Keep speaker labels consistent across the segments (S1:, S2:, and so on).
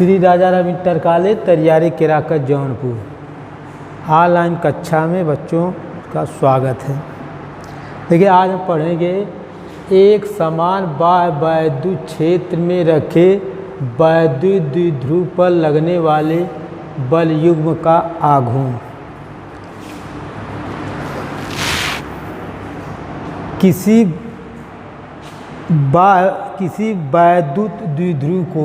S1: Shri Raja Ram inter college Tariyari Kerakat Jaunpur online कक्षा में बच्चों का स्वागत है। देखिए आज हम पढ़ेंगे एक समान वैद्युत क्षेत्र में रखे वैद्युत द्विध्रुव पर लगने वाले बल युग्म का आघूर्ण। किसी वैद्युत द्विध्रुव को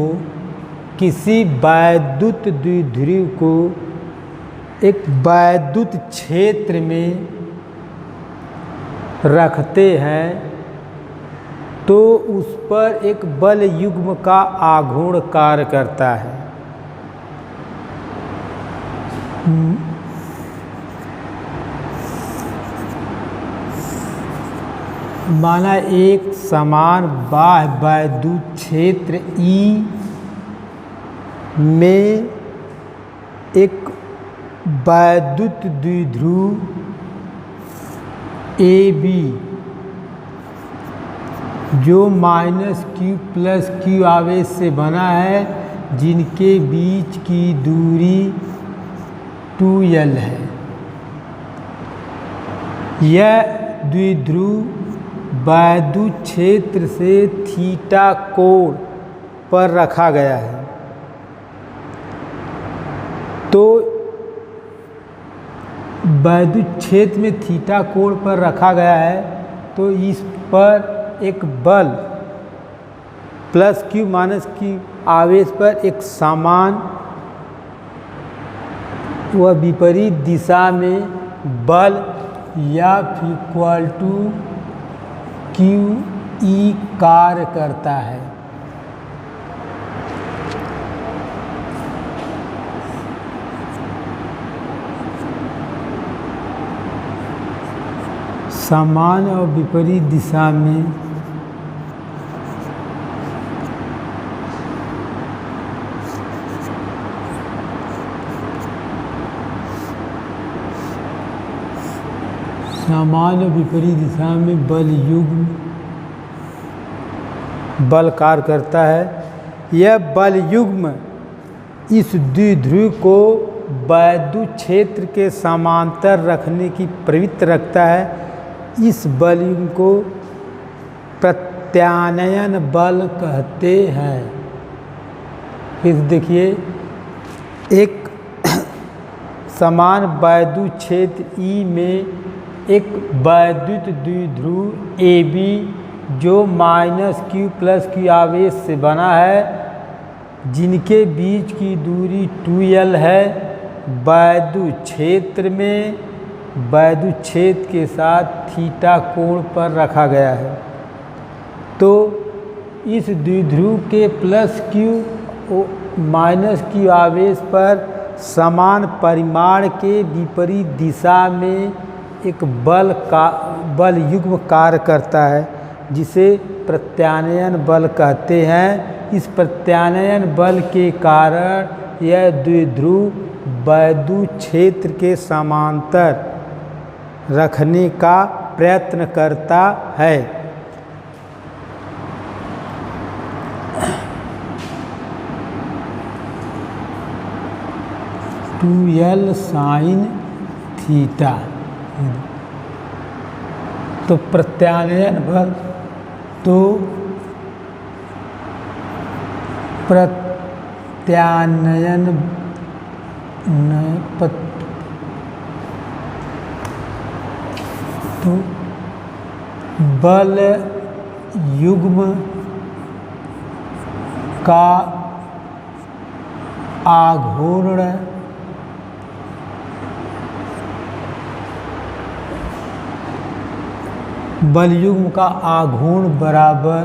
S1: एक वैद्युत क्षेत्र में रखते हैं तो उस पर एक बल युग्म का आघूर्ण कार्य करता है। माना एक समान बाह्य वैद्युत क्षेत्र E में एक वैद्युत द्विध्रुव AB जो -q + q आवेश से बना है, जिनके बीच की दूरी 2L है। यह द्विध्रुव वैद्युत क्षेत्र से थीटा कोण पर रखा गया है। तो वैद्युत क्षेत्र में थीटा कोण पर रखा गया है तो इस पर एक बल +q - q आवेश पर एक समान व विपरीत दिशा में बल F = QE कार्य करता है। समान और विपरीत दिशा में बल युग्म बल कार्य करता है। यह बल युग्म इस द्विध्रुव को वैद्युत क्षेत्र के समांतर रखने की प्रवृत्ति रखता है। इस बल युग्म को प्रत्यानयन बल कहते हैं। फिर देखिए एक समान वैद्युत क्षेत्र E में एक वैद्युत द्विध्रुव AB जो -q + q आवेश से बना है, जिनके बीच की दूरी 2L है। वैद्युत क्षेत्र के साथ थीटा कोण पर रखा गया है। तो इस द्विध्रुव के +q - q आवेश पर समान परिमाण के विपरीत दिशा में एक बल युग्म कार्य करता है, जिसे प्रत्यानयन बल कहते हैं। इस प्रत्यानयन बल के कारण यह द्विध्रुव वैद्युत क्षेत्र के समांतर रखने का प्रयत्न करता है। (2L sin थीटा) तो प्रत्यानयन बल बल युग्म का आघूर्ण बल युग्म का आघूर्ण बराबर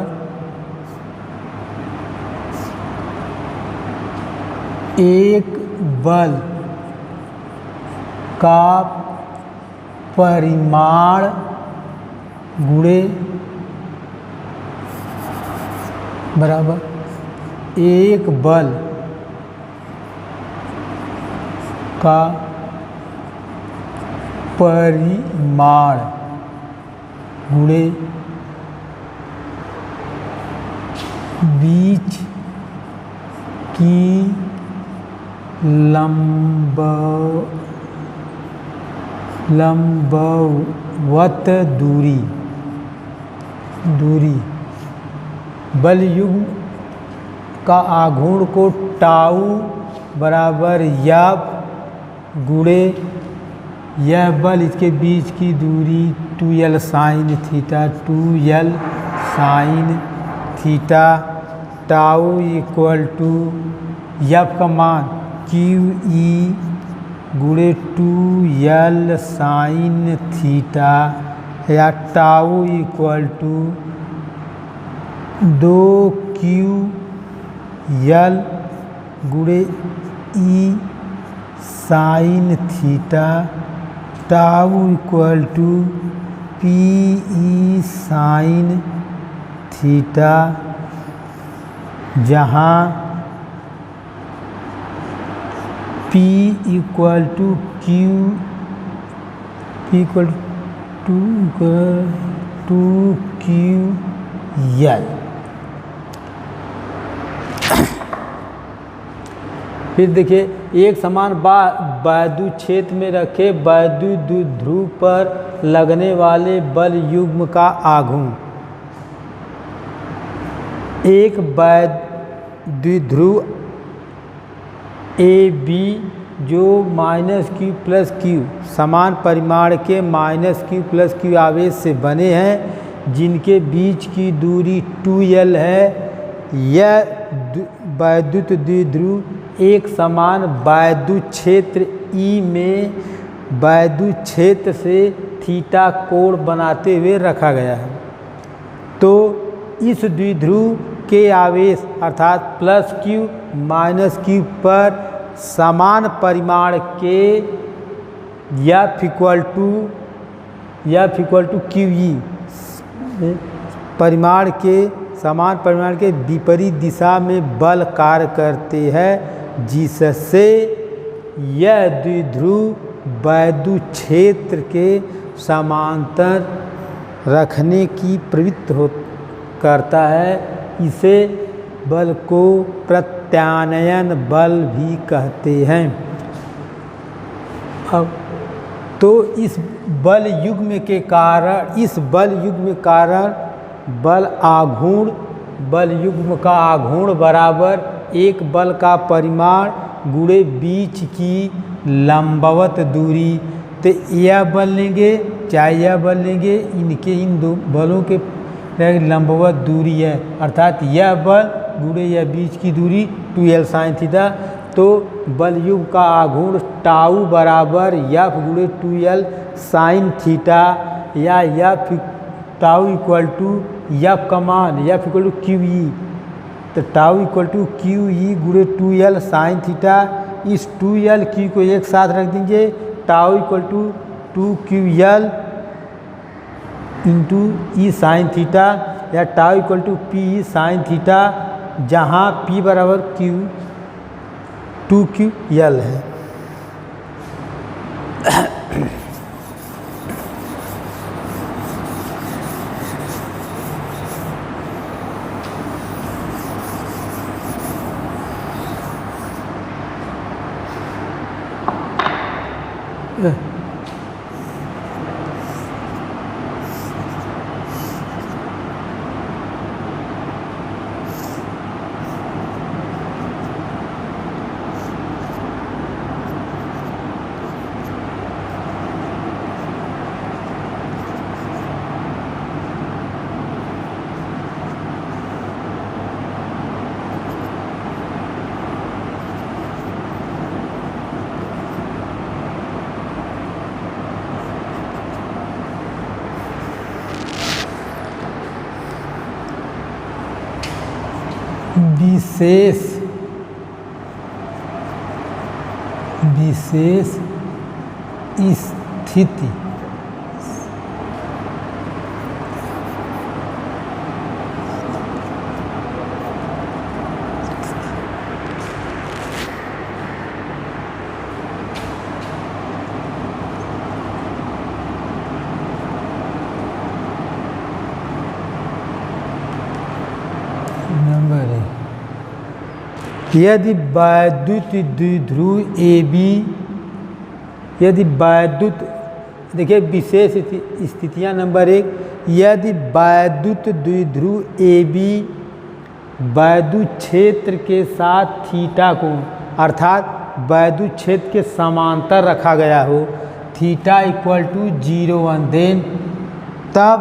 S1: एक बल का परिमाण गुणे बराबर एक बल का परिमाण गुणे बीच की लंबवत दूरी बल युग्म का आघूर्ण को टाउ बराबर यफ गुणे यह बल इसके बीच की दूरी 2l sine theta 2l sine theta tau equal to F का मान क्यू ई गुणे 2l साइन थीटा या टाउ इक्वल टू 2ql गुणे E sine theta tau equal to P E sine theta, जहाँ P इक्वल टू QL। फिर देखिए, एक समान वैद्युत क्षेत्र में रखे वैद्युत ध्रुव पर लगने वाले बल युग्म का आघूर्ण। एक वैद्युत ध्रुव ए बी जो -q + q समान परिमाण के -q + q आवेश से बने हैं, जिनके बीच की दूरी 2l है। यह वैद्युत द्विध्रुव एक समान वैद्युत क्षेत्र E में वैद्युत क्षेत्र से थीटा कोण बनाते हुए रखा गया है। तो इस द्विध्रुव के आवेश अर्थात +q -q पर समान परिमाण के F इक्वल टू QE समान परिमाण के विपरीत दिशा में बल कार्य करते हैं, जिससे यह द्विध्रुव वैद्युत क्षेत्र के समांतर रखने की प्रवृत्ति करता है। इसे बल को प्रत्यानयन बल भी कहते हैं। अब तो इस बल युग्म के कारण बल युग्म का आघूर्ण बराबर एक बल का परिमाण गुणे बीच की लंबवत दूरी। तो यह बल लेंगे चाहे यह बल लेंगे, इन दो बलों के लंबवत दूरी है, अर्थात यह बल गुणे यह बीच की दूरी 2l साइन थीटा। तो बल युग्म का आघूर्ण टाउ बराबर F गुणे 2l साइन थीटा या टाउ इक्वल टू F का मान F इक्वल टू QE। तो टाउ इक्वल टू QE गुणे 2l साइन थीटा। इस 2l Q को एक साथ रख देंगे, tau equal to 2QL into E sine theta या tau equal to PE sine theta, जहाँ P बराबर 2QL है। विशेष स्थिति नंबर 1 यदि वैद्युत द्विध्रुव AB, यदि वैद्युत, देखिए विशेष स्थितियां नंबर 1, यदि वैद्युत द्विध्रुव AB वैद्युत क्षेत्र के साथ थीटा कोण अर्थात वैद्युत क्षेत्र के समांतर रखा गया हो, थीटा इक्वल टू 0 देन तब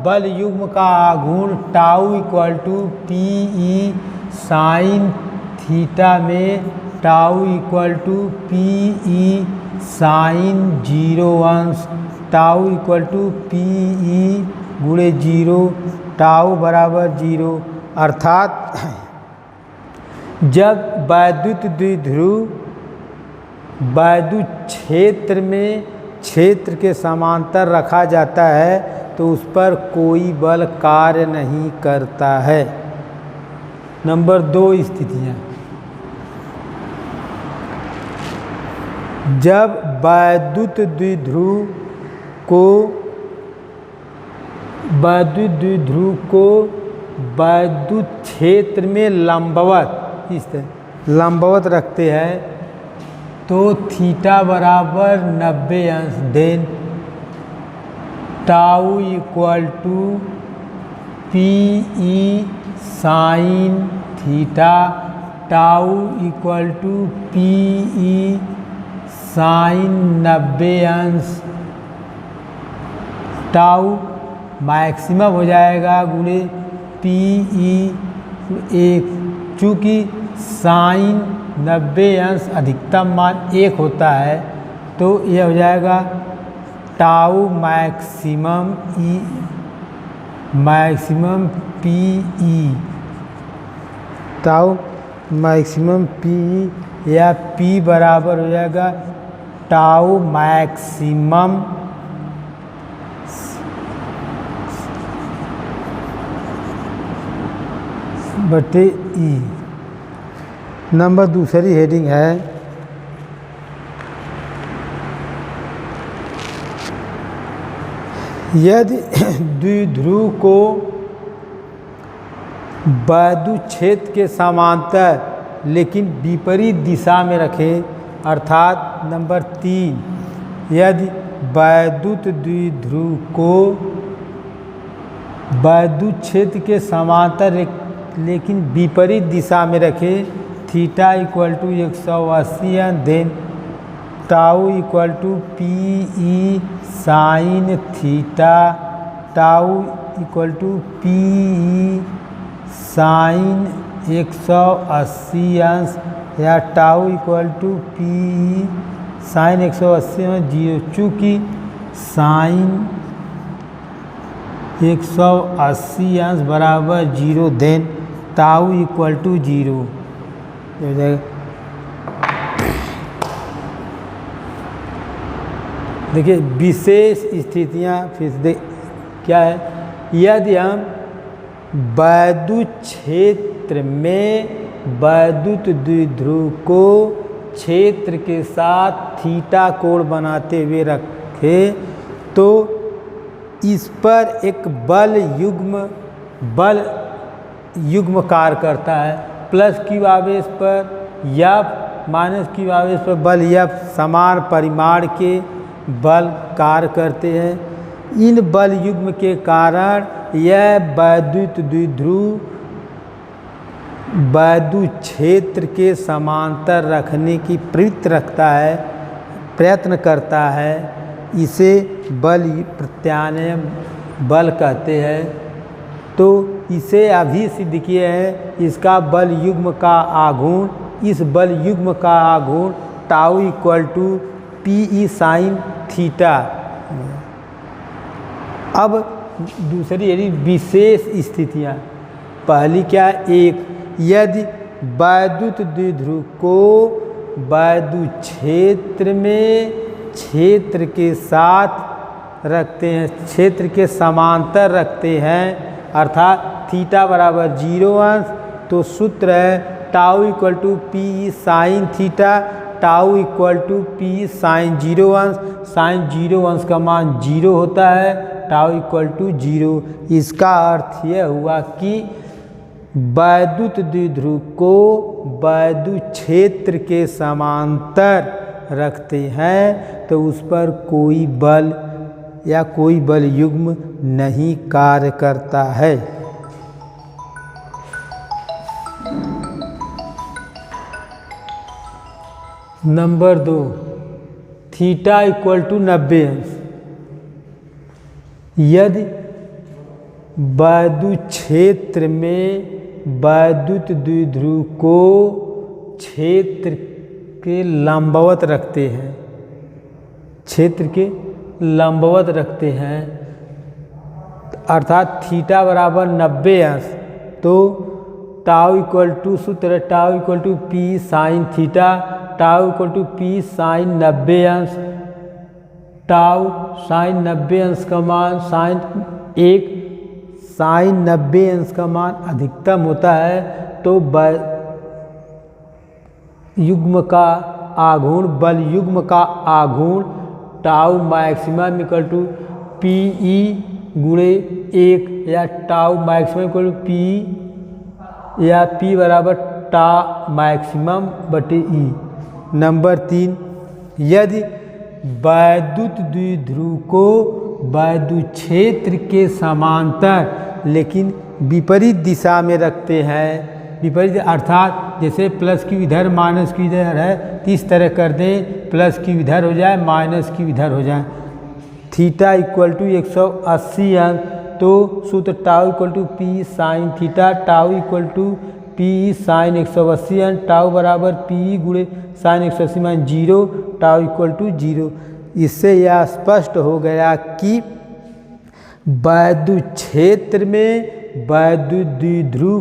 S1: बल युग्म का आघूर्ण tau equal to PE sine theta में tau equal to PE sine 0 tau equal to PE गुणे 0 टाउ बराबर 0 अर्थात जब वैद्युत द्विध्रुव वैद्युत क्षेत्र में क्षेत्र के समांतर रखा जाता है तो उस पर कोई बल कार्य नहीं करता है। नंबर 2 स्थितियां, जब वैद्युत द्विध्रुव को वैद्युत क्षेत्र में लंबवत, इस तरह लंबवत रखते हैं तो थीटा बराबर 90 then tau equal to PE sine theta tau equal to PE sine 90 tau maximum हो जाएगा गुणे PE 1, चूँकि साइन 90 अधिकतम मान 1 होता है तो यह हो जाएगा tau maximum PE tau maximum PE या P बराबर हो जाएगा टाउ मैक्सिमम बटे E। नंबर दूसरी हेडिंग है यदि द्विध्रुव को वैद्युत क्षेत्र के समांतर लेकिन विपरीत दिशा में रखें अर्थात नंबर 3, यदि वैद्युत द्विध्रुव को वैद्युत क्षेत्र के समांतर लेकिन विपरीत दिशा में रखें, theta equal to 180 then tau equal to PE sine theta tau equal to PE sine 180 या tau equal to PE sine 180 0, चूँकि साइन 180 बराबर 0 देन टाउ इक्वल टू 0 हो जाएगा। देखिए विशेष स्थितियां फिर से क्या है, यदि हम वैद्युत क्षेत्र में वैद्युत द्विध्रुव को क्षेत्र के साथ थीटा कोण बनाते हुए रखें तो इस पर एक बल युग्म कार्य करता है, प्लस Q आवेश पर या माइनस Q आवेश पर बल या समान परिमाण के बल कार्य करते हैं। इन बल युग्म के कारण यह वैद्युत द्विध्रुव वैद्युत क्षेत्र के समांतर रखने की प्रयत्न करता है। इसे बल प्रत्यानयन बल कहते हैं। तो इसे अभी सिद्ध किए हैं। इसका बल युग्म का आघूर्ण, इस बल युग्म का आघूर्ण tau equal to PE sine theta. अब दूसरी यदि विशेष स्थितियाँ, पहली क्या है, एक यदि वैद्युत द्विध्रुव को वैद्युत क्षेत्र में क्षेत्र के साथ रखते हैं, क्षेत्र के समांतर रखते हैं, अर्थात थीटा बराबर 0 अंश, तो सूत्र है tau equal to PE sine theta, tau equal to PE sine 0 अंश। साइन 0 अंश का मान 0 होता है, टाउ इक्वल टू 0। इसका अर्थ यह हुआ कि वैद्युत द्विध्रुव को वैद्युत क्षेत्र के समांतर रखते हैं तो उस पर कोई बल या कोई बल युग्म नहीं कार्य करता है। नंबर 2, थीटा इक्वल टू 90 अंश। यदि वैद्युत क्षेत्र में वैद्युत द्विध्रुव को क्षेत्र के लंबवत रखते हैं, क्षेत्र के लंबवत रखते हैं अर्थात थीटा बराबर 90 अंश, तो टाउ इक्वल टू सूत्र tau equal to P sine theta, tau equal to P sine 90 अंश, टाउ साइन 90 अंश का मान साइन 90 अंश का मान अधिकतम होता है तो युग्म का आघूर्ण बल युग्म का आघूर्ण tau maximum equal to P E गुणे 1 या tau maximum equal to P या पी बराबर टा मैक्सिमम बटे ई। नंबर 3, यदि वैद्युत द्विध्रुव को वैद्युत क्षेत्र के समांतर लेकिन विपरीत दिशा में रखते हैं, विपरीत अर्थात जैसे प्लस क्यू इधर माइनस क्यू इधर है तो इस तरह कर दें, प्लस क्यू इधर हो जाए माइनस क्यू इधर हो जाए, थीटा इक्वल टू 180 अंश, तो सूत्र tau equal to P sine theta, tau equal to P sine 180 अंश, टाउ बराबर पी गुणे साइन 180 मान 0, टाउ इक्वल टू 0। इससे यह स्पष्ट हो गया कि वैद्युत क्षेत्र में वैद्युत द्विध्रुव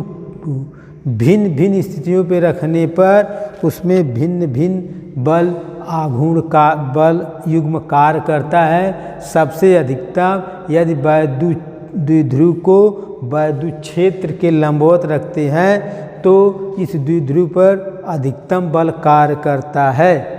S1: भिन्न भिन्न स्थितियों पर रखने पर उसमें भिन्न भिन्न बल आघूर्ण का बल युग्म कार्य करता है। सबसे अधिकतम यदि वैद्युत द्विध्रुव को वैद्युत क्षेत्र के लंबवत रखते हैं तो इस द्विध्रुव पर अधिकतम बल कार्य करता है।